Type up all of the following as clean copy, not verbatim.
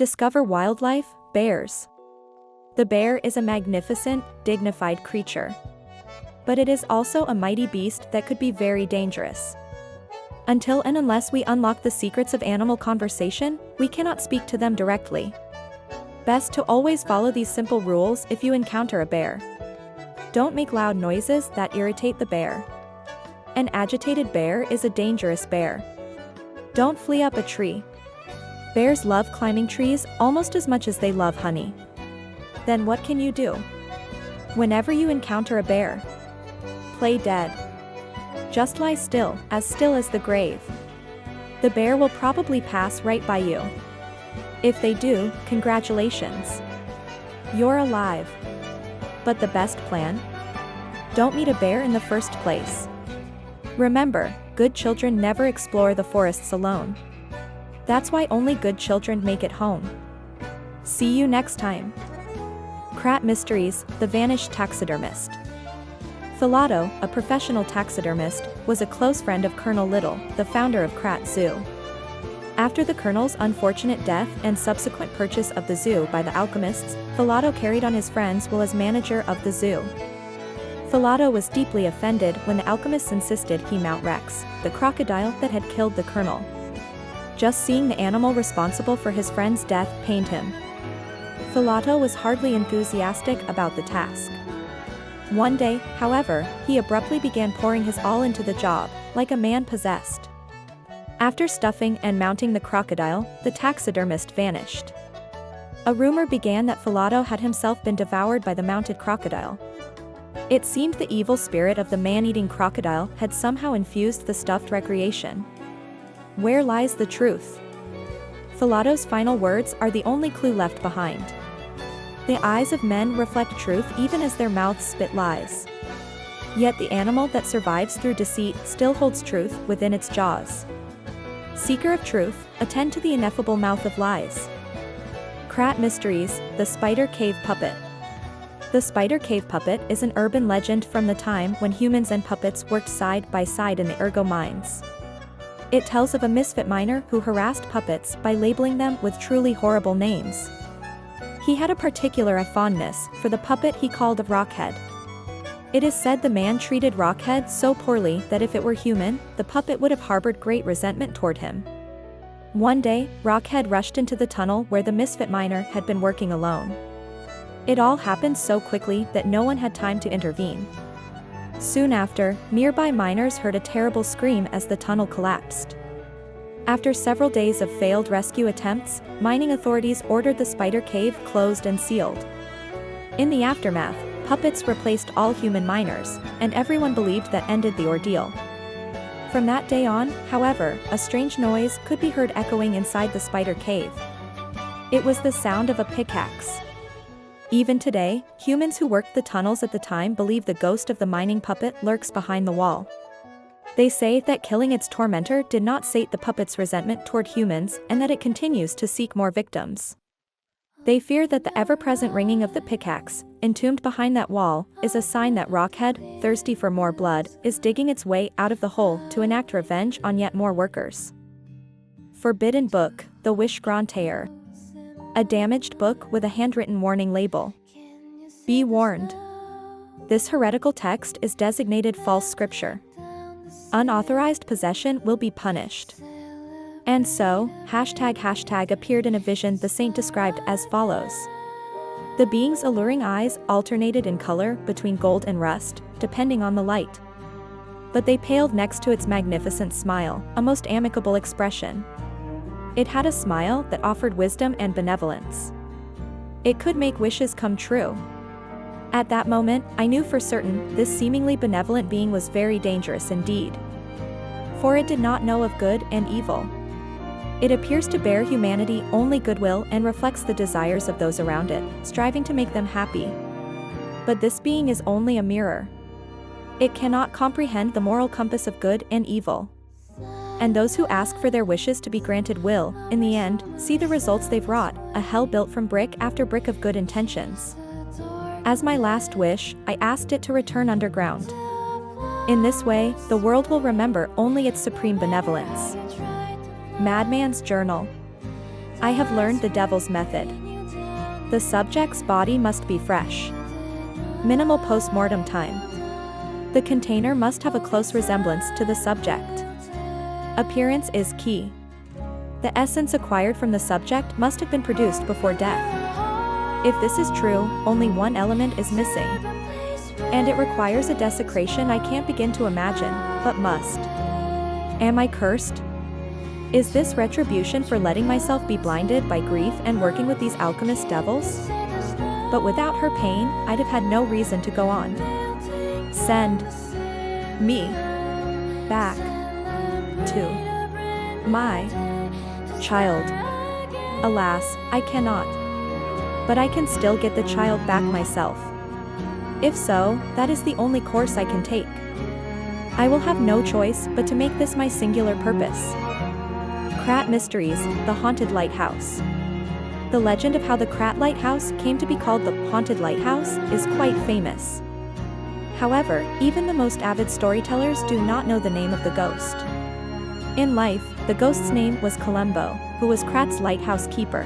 Discover wildlife, bears. The bear is a magnificent, dignified creature. But it is also a mighty beast that could be very dangerous. Until and unless we unlock the secrets of animal conversation, we cannot speak to them directly. Best to always follow these simple rules if you encounter a bear. Don't make loud noises that irritate the bear. An agitated bear is a dangerous bear. Don't flee up a tree. Bears love climbing trees almost as much as they love honey. Then what can you do? Whenever you encounter a bear, play dead. Just lie still as the grave. The bear will probably pass right by you. If they do, congratulations. You're alive. But the best plan? Don't meet a bear in the first place. Remember, good children never explore the forests alone. That's why only good children make it home. See you next time. Krat Mysteries, The Vanished Taxidermist. Philato, a professional taxidermist, was a close friend of Colonel Little, the founder of Krat Zoo. After the Colonel's unfortunate death and subsequent purchase of the zoo by the alchemists, Philato carried on his friends role as manager of the zoo. Philato was deeply offended when the alchemists insisted he mount Rex, the crocodile that had killed the Colonel. Just seeing the animal responsible for his friend's death pained him. Philato was hardly enthusiastic about the task. One day, however, he abruptly began pouring his all into the job, like a man possessed. After stuffing and mounting the crocodile, the taxidermist vanished. A rumor began that Philato had himself been devoured by the mounted crocodile. It seemed the evil spirit of the man-eating crocodile had somehow infused the stuffed recreation. Where lies the truth? Philato's final words are the only clue left behind. The eyes of men reflect truth even as their mouths spit lies. Yet the animal that survives through deceit still holds truth within its jaws. Seeker of truth, attend to the ineffable mouth of lies. Krat Mysteries, The Spider Cave Puppet. The Spider Cave Puppet is an urban legend from the time when humans and puppets worked side by side in the Ergo mines. It tells of a misfit miner who harassed puppets by labeling them with truly horrible names. He had a particular fondness for the puppet he called a Rockhead. It is said the man treated Rockhead so poorly that if it were human, the puppet would have harbored great resentment toward him. One day, Rockhead rushed into the tunnel where the misfit miner had been working alone. It all happened so quickly that no one had time to intervene. Soon after, nearby miners heard a terrible scream as the tunnel collapsed. After several days of failed rescue attempts, mining authorities ordered the spider cave closed and sealed. In the aftermath, puppets replaced all human miners, and everyone believed that ended the ordeal. From that day on, however, a strange noise could be heard echoing inside the spider cave. It was the sound of a pickaxe. Even today, humans who worked the tunnels at the time believe the ghost of the mining puppet lurks behind the wall. They say that killing its tormentor did not sate the puppet's resentment toward humans and that it continues to seek more victims. They fear that the ever-present ringing of the pickaxe, entombed behind that wall, is a sign that Rockhead, thirsty for more blood, is digging its way out of the hole to enact revenge on yet more workers. Forbidden Book, The Wish Grantaire. A damaged book with a handwritten warning label. Be warned. This heretical text is designated false scripture. Unauthorized possession will be punished. And so, ## appeared in a vision the saint described as follows. The being's alluring eyes alternated in color between gold and rust, depending on the light. But they paled next to its magnificent smile, a most amicable expression. It had a smile that offered wisdom and benevolence. It could make wishes come true. At that moment, I knew for certain this seemingly benevolent being was very dangerous indeed. For it did not know of good and evil. It appears to bear humanity only goodwill and reflects the desires of those around it, striving to make them happy. But this being is only a mirror. It cannot comprehend the moral compass of good and evil. And those who ask for their wishes to be granted will, in the end, see the results they've wrought, a hell built from brick after brick of good intentions. As my last wish, I asked it to return underground. In this way, the world will remember only its supreme benevolence. Madman's Journal. I have learned the devil's method. The subject's body must be fresh. Minimal post-mortem time. The container must have a close resemblance to the subject. Appearance is key. The essence acquired from the subject must have been produced before death. If this is true, only one element is missing. And it requires a desecration I can't begin to imagine, but must. Am I cursed? Is this retribution for letting myself be blinded by grief and working with these alchemist devils? But without her pain, I'd have had no reason to go on. Send me back to my child. Alas, I cannot. But I can still get the child back myself. If so, that is the only course I can take. I will have no choice but to make this my singular purpose. Krat Mysteries, the Haunted Lighthouse. The legend of how the Krat Lighthouse came to be called the Haunted Lighthouse is quite famous. However, even the most avid storytellers do not know the name of the ghost. In life, the ghost's name was Columbo, who was Krat's lighthouse keeper.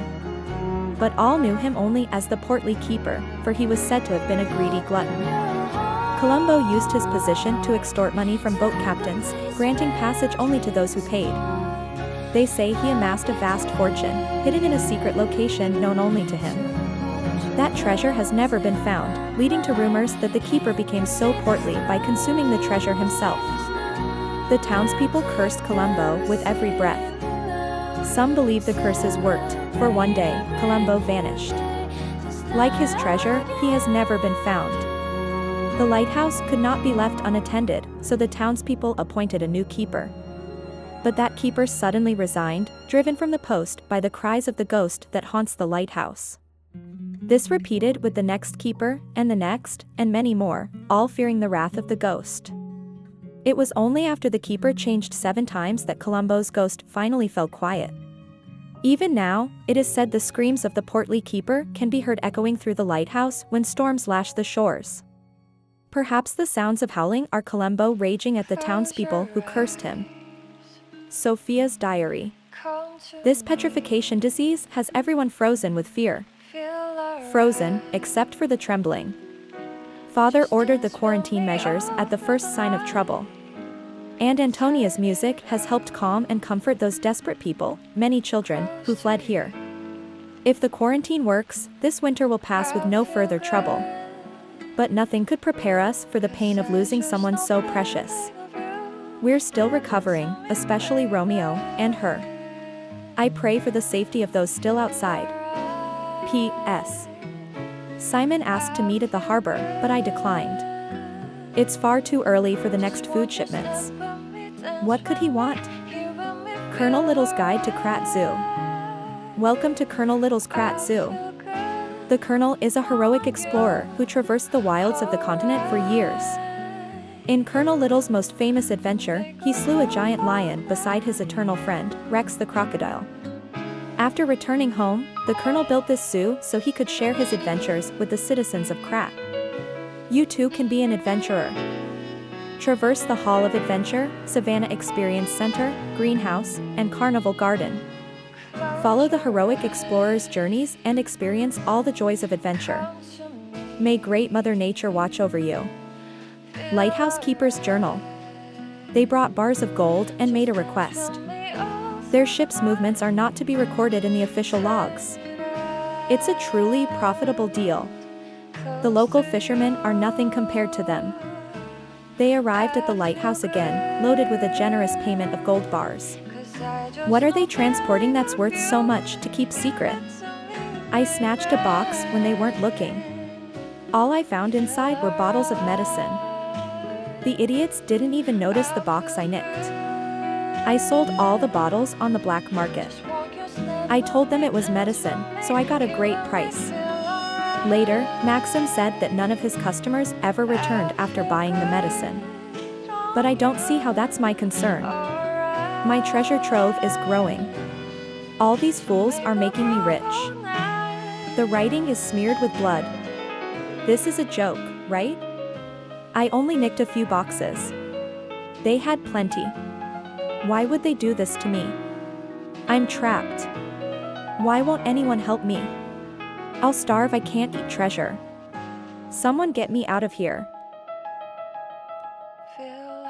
But all knew him only as the portly keeper, for he was said to have been a greedy glutton. Columbo used his position to extort money from boat captains, granting passage only to those who paid. They say he amassed a vast fortune, hidden in a secret location known only to him. That treasure has never been found, leading to rumors that the keeper became so portly by consuming the treasure himself. The townspeople cursed Columbo with every breath. Some believe the curses worked, for one day, Columbo vanished. Like his treasure, he has never been found. The lighthouse could not be left unattended, so the townspeople appointed a new keeper. But that keeper suddenly resigned, driven from the post by the cries of the ghost that haunts the lighthouse. This repeated with the next keeper, and the next, and many more, all fearing the wrath of the ghost. It was only after the keeper changed 7 times that Columbo's ghost finally fell quiet. Even now, it is said the screams of the portly keeper can be heard echoing through the lighthouse when storms lash the shores. Perhaps the sounds of howling are Columbo raging at the townspeople who cursed him. Sophia's diary. This petrification disease has everyone frozen with fear. Frozen, except for the trembling. Father ordered the quarantine measures at the first sign of trouble. And Antonia's music has helped calm and comfort those desperate people, many children, who fled here. If the quarantine works, this winter will pass with no further trouble. But nothing could prepare us for the pain of losing someone so precious. We're still recovering, especially Romeo and her. I pray for the safety of those still outside. P.S. Simon asked to meet at the harbor, but I declined. It's far too early for the next food shipments. What could he want? Colonel Little's Guide to Krat Zoo. Welcome to Colonel Little's Krat Zoo. The Colonel is a heroic explorer who traversed the wilds of the continent for years. In Colonel Little's most famous adventure, he slew a giant lion beside his eternal friend, Rex the crocodile. After returning home, the Colonel built this zoo so he could share his adventures with the citizens of Krat. You too can be an adventurer. Traverse the Hall of Adventure, Savannah Experience Center, Greenhouse, and Carnival Garden. Follow the heroic explorer's journeys and experience all the joys of adventure. May Great Mother Nature watch over you. Lighthouse Keeper's Journal. They brought bars of gold and made a request. Their ship's movements are not to be recorded in the official logs. It's a truly profitable deal. The local fishermen are nothing compared to them. They arrived at the lighthouse again, loaded with a generous payment of gold bars. What are they transporting that's worth so much to keep secret? I snatched a box when they weren't looking. All I found inside were bottles of medicine. The idiots didn't even notice the box I nicked. I sold all the bottles on the black market. I told them it was medicine, so I got a great price. Later, Maxim said that none of his customers ever returned after buying the medicine. But I don't see how that's my concern. My treasure trove is growing. All these fools are making me rich. The writing is smeared with blood. This is a joke, right? I only nicked a few boxes. They had plenty. Why would they do this to me? I'm trapped. Why won't anyone help me? I'll starve, I can't eat treasure. Someone get me out of here. Fill